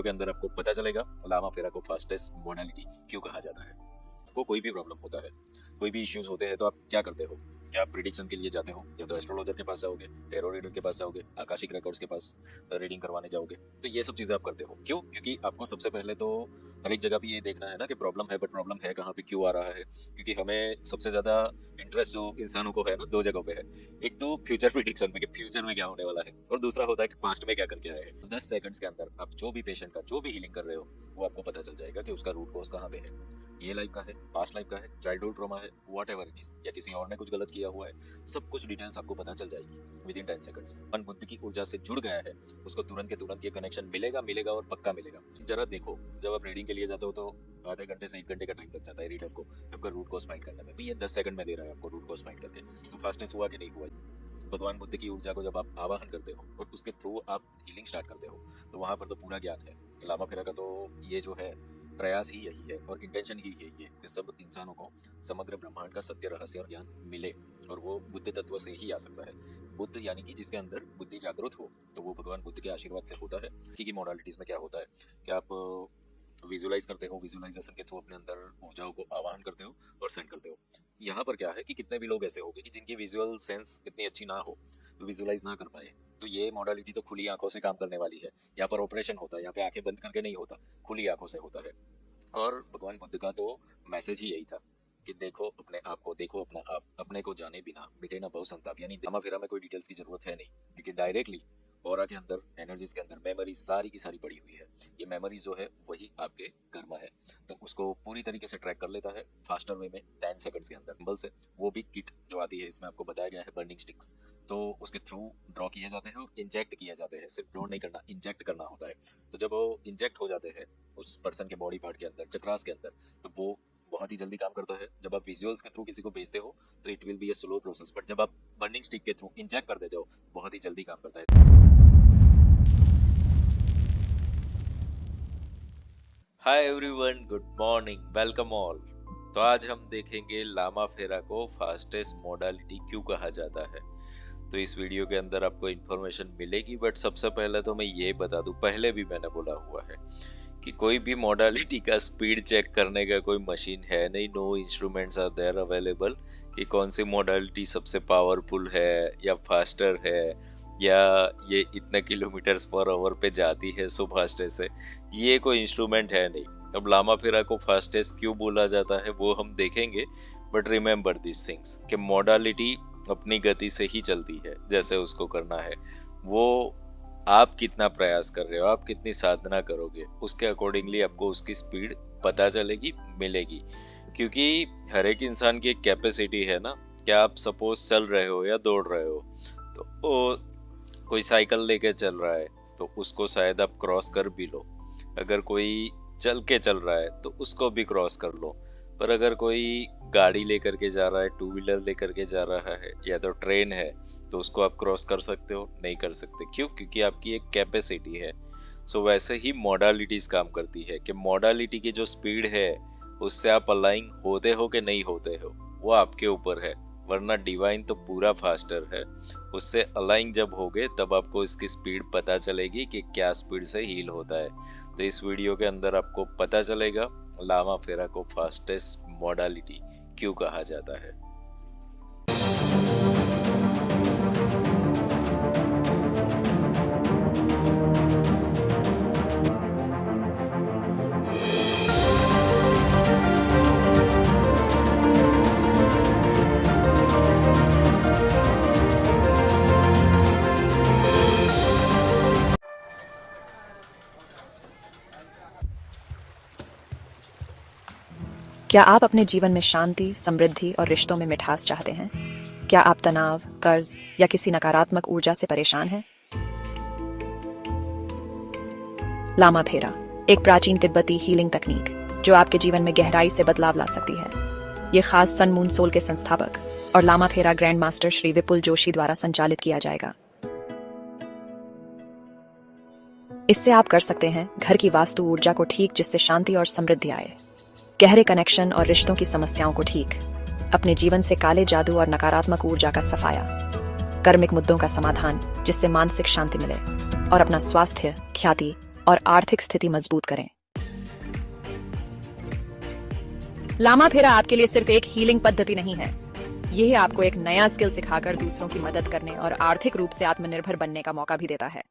Video के अंदर आपको पता चलेगा लामा फेरा को फास्टेस्ट मोडालिटी क्यों कहा जाता है। आपको कोई भी प्रॉब्लम होता है, कोई भी इश्यूज होते हैं तो आप क्या करते हो? क्या आप प्रिडिक्शन के लिए जाते हो? या तो एस्ट्रोलॉजर के पास जाओगे, टैरो रीडर के पास जाओगे, आकाशिक रिकॉर्ड्स के पास रीडिंग करवाने जाओगे? तो ये सब चीजें आप करते हो क्यों? क्योंकि आपको सबसे पहले तो हर एक जगह पे ये देखना है ना कि प्रॉब्लम है, बट प्रॉब्लम है कहाँ पे, क्यों आ रहा है। क्योंकि हमें सबसे ज्यादा इंटरेस्ट जो इंसानों को है ना, दो जगहों पे है। एक तो फ्यूचर प्रिडिक्शन में कि फ्यूचर में क्या होने वाला है, और दूसरा होता है कि पास्ट में क्या करके आए हैं। 10 सेकंड्स के अंदर आप जो भी पेशेंट का जो भी हीलिंग कर रहे हो, वो आपको पता चल जाएगा कि उसका रूट कॉज कहाँ पे है। ये लाइफ का है, पास्ट लाइफ का है, चाइल्डहुड ट्रॉमा है, व्हाटएवर इट इज, या किसी और ने कुछ गलत किया हुआ है, सब कुछ डिटेल्स आपको पता चल जाएगी विद इन 10 सेकंड्स। मन बुद्धि की ऊर्जा से जुड़ गया है, उसको तुरंत के तुरंत ये कनेक्शन मिलेगा मिलेगा और पक्का मिलेगा। जरा देखो, जब आप रीडिंग के लिए जाते हो तो आधे घंटे से 1 घंटे का टाइम लग जाता है रीडर को आपका रूट कॉज फाइंड करने में। ये 10 सेकंड में दे रहा है आपको रूट कॉज फाइंड करके। तो फास्टनेस हुआ कि नहीं हुआ? भगवान बुद्ध की ऊर्जा को जब आप आवाहन करते हो और उसके थ्रू आप हीलिंग स्टार्ट करते हो, तो वहां पर तो पूरा ज्ञान है। लामा फेरा का तो ये जो है प्रयास ही यही है और इंटेंशन ही यही है कि सब इंसानों को समग्र ब्रह्मांड का सत्य, रहस्य और ज्ञान मिले, और वो बुद्ध तत्व से ही आ सकता है। बुद्ध यानी कि जिसके अंदर बुद्धि जागृत हो, तो वो भगवान बुद्ध के आशीर्वाद से होता है। की मॉडलिटीज में क्या होता है कि आप विजुलाइज करते हो, विजुलाइजेशन के थ्रू अपने अंदर ऊर्जाओं को आवाहन करते हो और सेंड करते हो। यहाँ पर क्या है कि कितने भी लोग ऐसे होंगे कि जिनकी विजुअल सेंस इतनी अच्छी ना हो, तो विजुलाइज ना कर पाए, तो ये मॉडलिटी तो खुली आंखों से काम करने वाली है। यहाँ पर ऑपरेशन होता है, यहाँ पे आंखें बंद करके नहीं होता, खुली आंखों से होता है। और भगवान बुद्ध का तो मैसेज ही यही था कि देखो अपने आप को, देखो अपना आप, अपने को जाने बिना मिटे ना बहु संताप। यानी लामा फेरा में कोई डिटेल्स की जरूरत है नहीं, क्योंकि डायरेक्टली ऑरा के अंदर, एनर्जीज के अंदर मेमोरी सारी की सारी पड़ी हुई है। ये मेमोरीज जो है वही आपके कर्म है, तो उसको पूरी तरीके से ट्रैक कर लेता है फास्टर वे में 10 सेकंड्स के अंदर। सिंबल से वो भी किट जो आती है, इसमें आपको बताया गया है बर्निंग स्टिक्स, तो उसके थ्रू ड्रॉ किए जाते हैं और इंजेक्ट किए जाते हैं। सिर्फ ड्रॉ नहीं करना, इंजेक्ट करना होता है। तो जब वो इंजेक्ट हो जाते हैं उस पर्सन के बॉडी पार्ट के अंदर, चक्रास के अंदर, तो वो बहुत ही जल्दी काम करता है। जब आप विजुअल्स के थ्रू किसी को भेजते हो तो it will be a slow process, but जब आप बर्निंग स्टिक के थ्रू इंजेक्ट कर देते हो तो बहुत ही जल्दी काम करता है। Hi everyone, good morning, welcome all. तो आज हम देखेंगे लामा फेरा को फास्टेस्ट मोडालिटी क्यों कहा जाता है। तो इस वीडियो के अंदर आपको इन्फॉर्मेशन मिलेगी, बट सबसे पहले तो मैं ये बता दूं, पहले भी मैंने बोला हुआ है कि कोई भी मोडालिटी का स्पीड चेक करने का कोई मशीन है नहीं। No instruments are there available कि कौन सी मोडालिटी सबसे पावरफुल है या फास्टर है, या ये इतने किलोमीटर्स पर आवर पे जाती है सो फास्टेस्ट से। ये कोई इंस्ट्रूमेंट है नहीं। अब लामा फेरा को फास्टेस्ट क्यों बोला जाता है वो हम देखेंगे, बट रिमेम्बर दिस थिंग्स कि मोडालिटी अपनी गति से ही चलती है, जैसे उसको करना है। वो आप कितना प्रयास कर रहे हो, आप कितनी साधना करोगे, उसके अकॉर्डिंगली आपको उसकी स्पीड पता चलेगी, मिलेगी। क्योंकि हर एक इंसान की एक कैपेसिटी है ना। क्या आप सपोज चल रहे हो या दौड़ रहे हो, तो कोई साइकिल लेके चल रहा है तो उसको शायद आप क्रॉस कर भी लो। अगर कोई चल के चल रहा है तो उसको भी क्रॉस कर लो। पर अगर कोई गाड़ी लेकर के जा रहा है, टू व्हीलर लेकर के जा रहा है, या तो ट्रेन है, तो उसको आप क्रॉस कर सकते हो? नहीं कर सकते। क्यों? क्योंकि आपकी एक कैपेसिटी है। सो वैसे ही मॉडलिटीज काम करती है कि मॉडलिटी की जो स्पीड है उससे आप अलाइन होते हो कि नहीं होते हो, वो आपके ऊपर है। वरना डिवाइन तो पूरा फास्टर है, उससे अलाइन जब होगे तब आपको इसकी स्पीड पता चलेगी कि क्या स्पीड से हील होता है। तो इस वीडियो के अंदर आपको पता चलेगा लामा फेरा को फास्टेस्ट मॉडलिटी क्यों कहा जाता है। क्या आप अपने जीवन में शांति, समृद्धि और रिश्तों में मिठास चाहते हैं? क्या आप तनाव, कर्ज या किसी नकारात्मक ऊर्जा से परेशान हैं? लामा फेरा एक प्राचीन तिब्बती हीलिंग तकनीक जो आपके जीवन में गहराई से बदलाव ला सकती है। ये खास सन मून सोल के संस्थापक और लामा फेरा ग्रैंड मास्टर श्री विपुल जोशी द्वारा संचालित किया जाएगा। इससे आप कर सकते हैं घर की वास्तु ऊर्जा को ठीक, जिससे शांति और समृद्धि आए, गहरे कनेक्शन और रिश्तों की समस्याओं को ठीक, अपने जीवन से काले जादू और नकारात्मक ऊर्जा का सफाया, कर्मिक मुद्दों का समाधान जिससे मानसिक शांति मिले, और अपना स्वास्थ्य, ख्याति, और आर्थिक स्थिति मजबूत करें। लामा फेरा आपके लिए सिर्फ एक हीलिंग पद्धति नहीं है, यह आपको एक नया स्किल सिखाकर दूसरों की मदद करने और आर्थिक रूप से आत्मनिर्भर बनने का मौका भी देता है।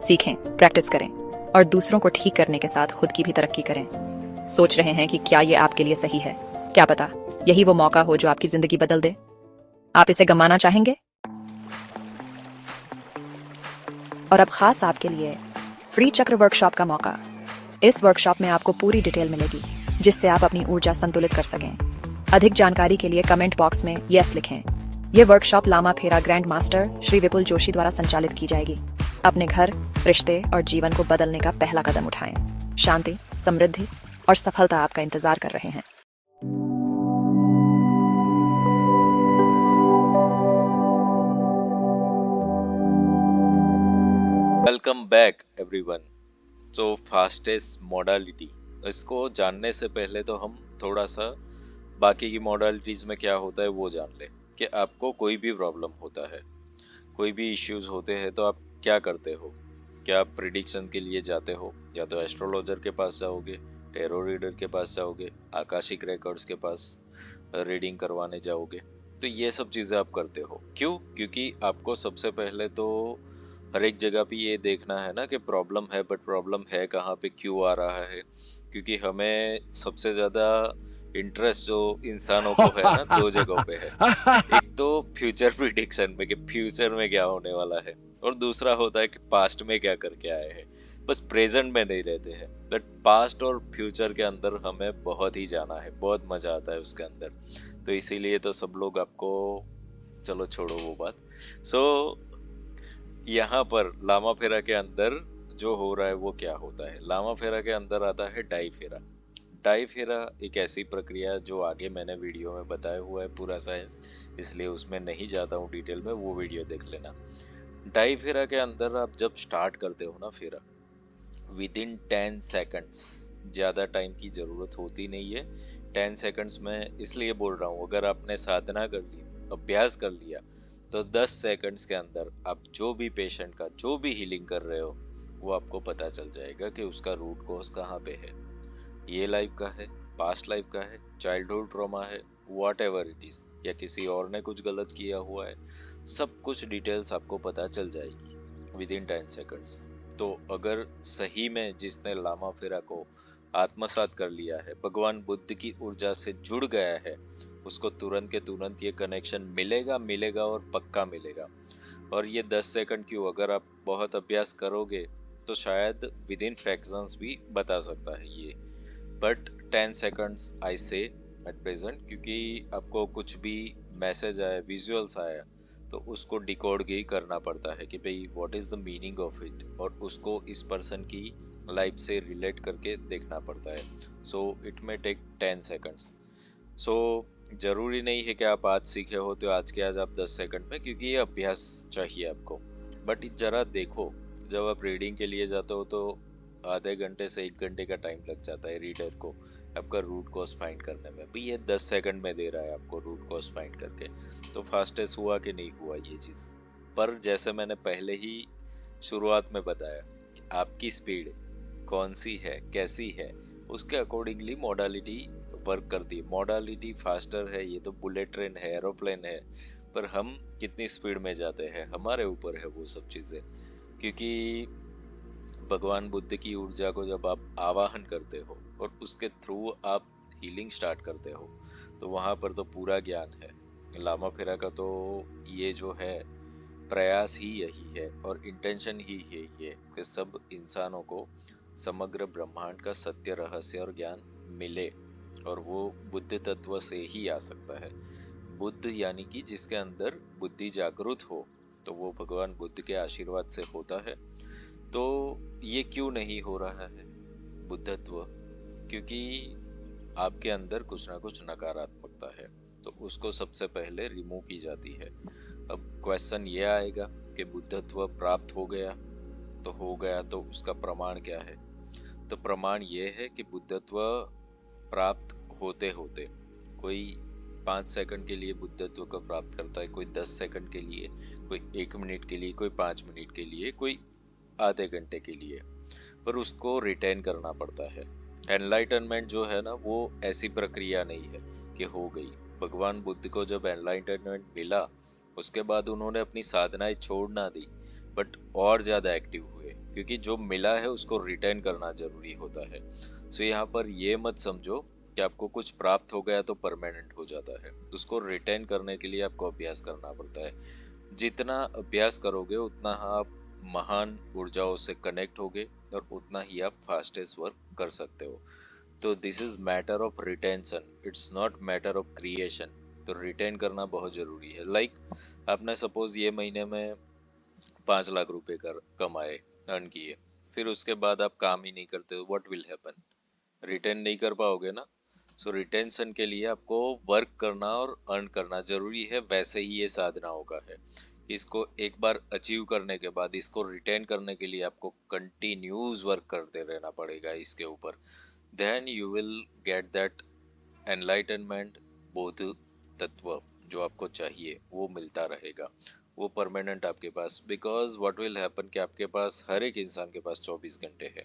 सीखें, प्रैक्टिस करें और दूसरों को ठीक करने के साथ खुद की भी तरक्की करें। सोच रहे हैं कि क्या ये आपके लिए सही है? क्या पता यही वो मौका हो जो आपकी जिंदगी बदल दे। आप इसे गंवाना चाहेंगे? और अब खास आपके लिए फ्री चक्र वर्कशॉप का मौका। इस वर्कशॉप में आपको पूरी डिटेल मिलेगी जिससे आप अपनी ऊर्जा संतुलित कर सकें। अधिक जानकारी के लिए कमेंट बॉक्स में यस लिखें। यह वर्कशॉप लामा फेरा ग्रैंड मास्टर श्री विपुल जोशी द्वारा संचालित की जाएगी। अपने घर, रिश्ते और जीवन को बदलने का पहला कदम उठाएं। शांति, समृद्धि और सफलता आपका इंतजार कर रहे हैं। Welcome back everyone. तो फास्टेस्ट मॉडलिटी, इसको जानने से पहले तो हम थोड़ा सा बाकी की मॉडलिटीज में क्या होता है वो जान ले कि आपको कोई भी प्रॉब्लम होता है, कोई भी इश्यूज होते हैं तो आप क्या करते हो। क्या आप प्रिडिक्शन के लिए जाते हो, या तो एस्ट्रोलॉजर के पास जाओगे, टैरो रीडर के पास जाओगे, आकाशिक रिकॉर्ड्स के पास रीडिंग करवाने जाओगे। तो ये सब चीजें आप करते हो क्यों? क्योंकि आपको सबसे पहले तो हर एक जगह पे ये देखना है ना कि प्रॉब्लम है, बट प्रॉब्लम है कहाँ पे, क्यों आ रहा है। क्योंकि हमें सबसे ज्यादा इंटरेस्ट जो इंसानों को है ना दो जगहों पे है। एक तो फ्यूचर प्रिडिक्शन में कि फ्यूचर में क्या होने वाला है, और दूसरा होता है कि पास्ट में क्या करके आए हैं। बस प्रेजेंट में नहीं रहते हैं, बट पास्ट और फ्यूचर के अंदर हमें बहुत ही जाना है, बहुत मजा आता है उसके अंदर। तो इसीलिए तो सब लोग आपको, चलो छोड़ो वो बात। यहाँ पर लामा फेरा के अंदर जो हो रहा है वो क्या होता है। लामा फेरा के अंदर आता है डाई फेरा। डाई फेरा एक ऐसी प्रक्रिया जो आगे मैंने वीडियो में बताया हुआ है पूरा साइंस, इसलिए उसमें नहीं जाता हूँ डिटेल में, वो वीडियो देख लेना। डाई फेरा के अंदर आप जब स्टार्ट करते हो ना फेरा, विद इन 10 सेकंड्स, ज्यादा टाइम की जरूरत होती नहीं है। 10 सेकंड्स में इसलिए बोल रहा हूँ, अगर आपने साधना कर ली, अभ्यास कर लिया, तो 10 सेकंड्स के अंदर आप जो भी पेशेंट का जो भी हीलिंग कर रहे हो वो आपको पता चल जाएगा कि उसका रूट कॉज कहाँ पे है। ये लाइफ का है, पास्ट लाइफ का है, चाइल्डहुड ट्रॉमा है, वॉट एवर इट इज, या किसी और ने कुछ गलत किया हुआ है, सब कुछ डिटेल्स आपको पता चल जाएगी विद इन 10 सेकंड्स। तो अगर सही में जिसने लामा फेरा को आत्मसात कर लिया है, भगवान बुद्ध की ऊर्जा से जुड़ गया है, उसको तुरंत के तुरंत ये कनेक्शन मिलेगा और पक्का मिलेगा। और ये 10 सेकंड क्यों, अगर आप बहुत अभ्यास करोगे तो शायद विद इन फ्रैक्शंस भी बता सकता है ये, बट 10 सेकंड्स आई से एट प्रेजेंट, क्योंकि आपको कुछ भी मैसेज आया, विजुअल्स आया, तो उसको डिकोड ही करना पड़ता है कि भाई what is the meaning of it, और उसको इस पर्सन की लाइफ से रिलेट करके देखना पड़ता है। So it may take 10 seconds. So जरूरी नहीं है कि आप आज सीखे हो तो आज के आज आप 10 सेकंड में, क्योंकि ये अभ्यास चाहिए आपको। बट जरा देखो, जब आप रीडिंग के लिए जाते हो तो आधे घंटे से 1 घंटे का टाइम लग जाता है रीडर को आपका रूट कॉज फाइंड करने में। भाई ये 10 सेकंड में दे रहा है आपको रूट कॉज फाइंड करके, तो फास्टेस्ट हुआ कि नहीं हुआ ये चीज। पर जैसे मैंने पहले ही शुरुआत में बताया, आपकी स्पीड कौन सी है, कैसी है, उसके अकॉर्डिंगली मॉडलिटी वर्क करती है। मॉडलिटी फास्टर है, ये तो बुलेट ट्रेन है, एरोप्लेन है, पर हम कितनी स्पीड में जाते हैं हमारे ऊपर है वो सब चीजें। क्योंकि भगवान बुद्ध की ऊर्जा को जब आप आवाहन करते हो और उसके थ्रू आप हीलिंग स्टार्ट करते हो, तो वहां पर तो पूरा ज्ञान है। लामा फेरा का तो ये जो है प्रयास ही यही है और इंटेंशन ही यही है कि सब इंसानों को समग्र ब्रह्मांड का सत्य, रहस्य और ज्ञान मिले, और वो बुद्ध तत्व से ही आ सकता है। बुद्ध यानी कि जिसके अंदर बुद्धि जागृत हो, तो वो भगवान बुद्ध के आशीर्वाद से होता है। तो ये क्यों नहीं हो रहा है बुद्धत्व? क्योंकि आपके अंदर कुछ ना कुछ नकारात्मकता है, तो उसको सबसे पहले रिमूव की जाती है। अब क्वेश्चन ये आएगा कि बुद्धत्व प्राप्त हो गया तो उसका प्रमाण क्या है? तो प्रमाण ये है कि बुद्धत्व प्राप्त होते होते कोई 5 सेकंड के लिए बुद्धत्व को प्राप्त करता है, कोई 10 सेकंड के लिए, कोई 1 मिनट के लिए, कोई 5 मिनट के लिए, कोई आधे घंटे के लिए, पर उसको रिटेन करना पड़ता है। एनलाइटनमेंट जो है ना, वो ऐसी प्रक्रिया नहीं है कि हो गई। भगवान बुद्ध को जब एनलाइटनमेंट मिला, उसके बाद उन्होंने अपनी साधनाएं छोड़ ना दी, बट और ज्यादा एक्टिव हुए, क्योंकि जो मिला है उसको रिटेन करना जरूरी होता है। सो यहाँ पर ये मत समझो कि आपको कुछ प्राप्त हो गया तो परमानेंट हो जाता है। उसको रिटेन करने के लिए आपको अभ्यास करना पड़ता है। जितना अभ्यास करोगे उतना आप महान ऊर्जाओं से कनेक्ट होगे और उतना ही आप फास्टेस्ट वर्क कर सकते हो। तो this is matter of retention, it's not matter of creation. तो रिटेन करना बहुत जरूरी है। लाइक आपने सपोज ये महीने में 5 लाख रुपए कमाए, अर्न किए, फिर उसके बाद आप काम ही नहीं करते हो, व्हाट विल हैपन? रिटेन नहीं कर पाओगे ना। सो रिटेंशन के लिए आपको वर्क करना और अर्न करना जरूरी है। वैसे ही ये साधनाओं का है। इसको एक बार अचीव करने के बाद इसको रिटेन करने के लिए आपको कंटिन्यूस वर्क करते रहना पड़ेगा इसके ऊपर। Then you will get that enlightenment, बोध तत्व जो आपको चाहिए वो मिलता रहेगा, वो परमानेंट आपके पास। बिकॉज व्हाट विल हैपन कि आपके पास, हर एक इंसान के पास 24 घंटे है।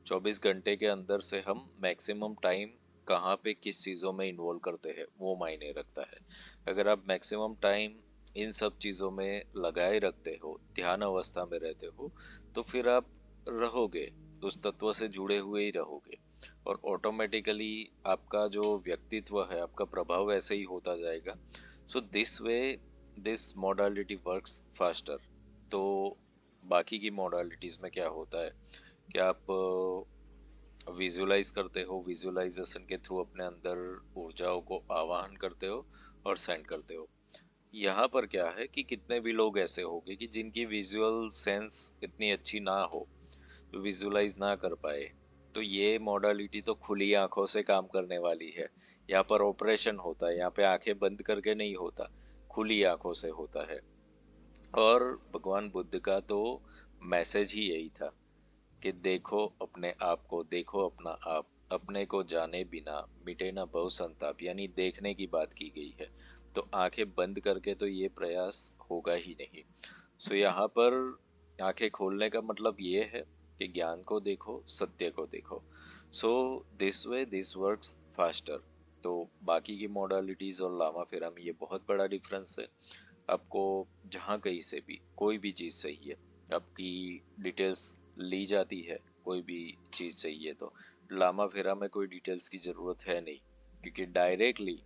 24 घंटे के अंदर से हम मैक्सिमम टाइम कहाँ पे किस चीज़ों में इन्वॉल्व करते हैं वो मायने रखता है। अगर आप मैक्सिमम टाइम इन सब चीज़ों में लगाए रखते हो, ध्यान अवस्था में रहते हो, तो फिर आप रहोगे, उस तत्व से जुड़े हुए ही रहोगे, और ऑटोमेटिकली आपका जो व्यक्तित्व है, आपका प्रभाव ऐसे ही होता जाएगा। So this way this modality works faster. तो बाकी की मॉडलिटीज में क्या होता है कि आप विजुअलाइज करते हो, विजुअलाइजेशन के थ्रू अपने अंदर ऊर्जाओं को आवाहन करते हो और सेंड करते हो। यहाँ पर क्या है कि कितने भी लोग ऐसे होंगे कि जिनकी विजुअल सेंस इतनी अच्छी ना हो, तो विजुअलाइज ना कर पाए, तो ये मॉडलिटी तो खुली आंखों से काम करने वाली है। यहाँ पर ऑपरेशन होता है, यहाँ पे आंखें बंद करके नहीं होता, खुली आंखों से होता है। और भगवान बुद्ध का तो मैसेज ही यही था कि देखो अपने आप को, देखो अपना आप, अपने को जाने बिना मिटे ना भव संताप, यानी देखने की बात की गई है। तो आंखें बंद करके तो ये प्रयास होगा ही नहीं। सो यहाँ पर आंखें खोलने का मतलब ये है कि ज्ञान को देखो, सत्य को देखो। So this way this works faster. तो बाकी की मॉडलिटीज और लामा फेरा में ये बहुत बड़ा डिफरेंस है। आपको जहाँ कहीं से भी कोई भी चीज़ चाहिए, आपकी डिटेल्स ली जाती है, कोई भी चीज़ चाहिए तो लामा फेरा में कोई डिटेल्स की ज़रूरत है नहीं, क्योंकि डायरेक्टली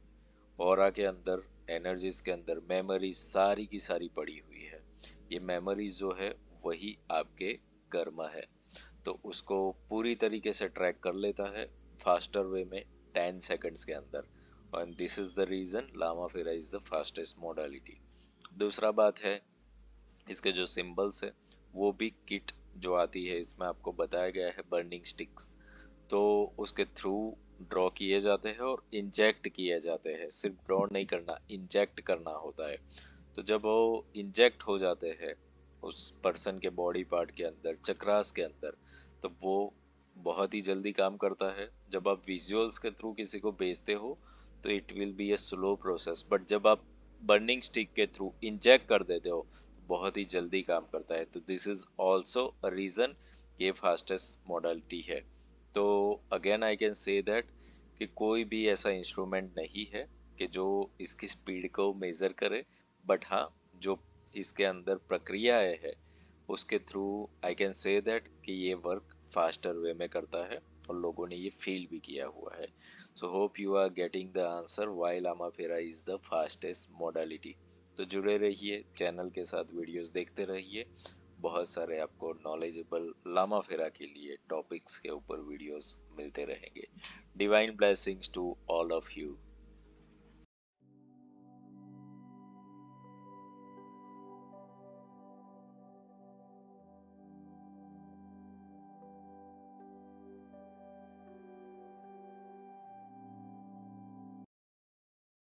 ऑरा के अंदर, एनर्जीज के अंदर मेमोरीज सारी की सारी पड़ी हुई है। ये मेमोरीज जो है वही आपके कर्म है, तो उसको पूरी तरीके से ट्रैक कर लेता है फास्टर वे में 10 सेकंड्स के अंदर। And this is the reason Lama Phera is the fastest modality. दूसरा बात है, इसके जो सिंबल्स है वो भी किट जो आती है इसमें आपको बताया गया है, बर्निंग स्टिक्स, तो उसके थ्रू ड्रॉ किए जाते हैं और इंजेक्ट किए जाते हैं। सिर्फ ड्रॉ नहीं करना, इंजेक्ट करना होता है। तो जब वो इंजेक्ट हो जाते हैं उस पर्सन के बॉडी पार्ट के अंदर, चक्रास के अंदर, तो वो बहुत ही जल्दी काम करता है। जब आप विजुअल्स के थ्रू किसी को भेजते हो तो it will be a slow process, but जब आप बर्निंग स्टिक के थ्रू इंजेक्ट कर देते हो तो बहुत ही जल्दी काम करता है। तो this is also a reason ये फास्टेस्ट मॉडलिटी है। तो again I can say that कि कोई भी ऐसा इंस्ट्रूमेंट नहीं है कि जो इसकी स्पीड को मेजर करे, बट हाँ, जो इसके अंदर प्रक्रियाएं है उसके through I can say that कि ये वर्क फास्टर वे में करता है, और लोगों ने ये फील भी किया हुआ है। So hope you are getting the answer why Lama Phera is the fastest modality. तो जुड़े रहिए चैनल के साथ, वीडियोस देखते रहिए, बहुत सारे आपको नॉलेजेबल लामा फेरा के लिए टॉपिक्स के ऊपर वीडियोस मिलते रहेंगे। Divine blessings to all of you.